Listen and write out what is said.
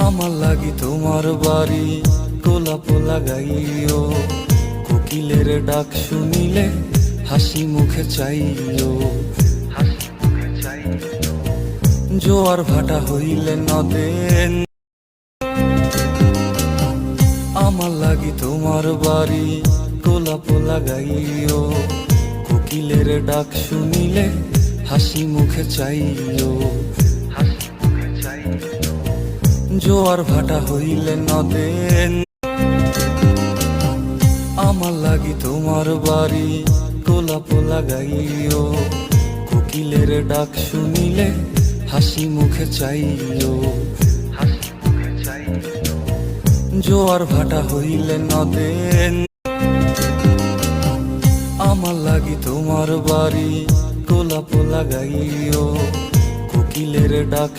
আমার লাগি তোমার বাড়ি গোলাপ লাগাইও, কোকিলের ডাক শুনিলে হাসি মুখে চাইও, জোয়ার ভাটা হইলে নদে। আমার লাগি তোমার বাড়ি গোলাপ লাগাইও, কোকিলের ডাক শুনিলে হাসি মুখে চাইও, জোয়ার ভাটা হইলে নদে। আমার লাগি তোমার বাড়ি গোলাপ লাগাইও, কোকিলের ডাক শুনিলে হাসি মুখে চাইও, জোয়ার ভাটা হইলে নদে। আমার লাগি তোমার বাড়ি গোলাপ লাগাইও, কোকিলের ডাক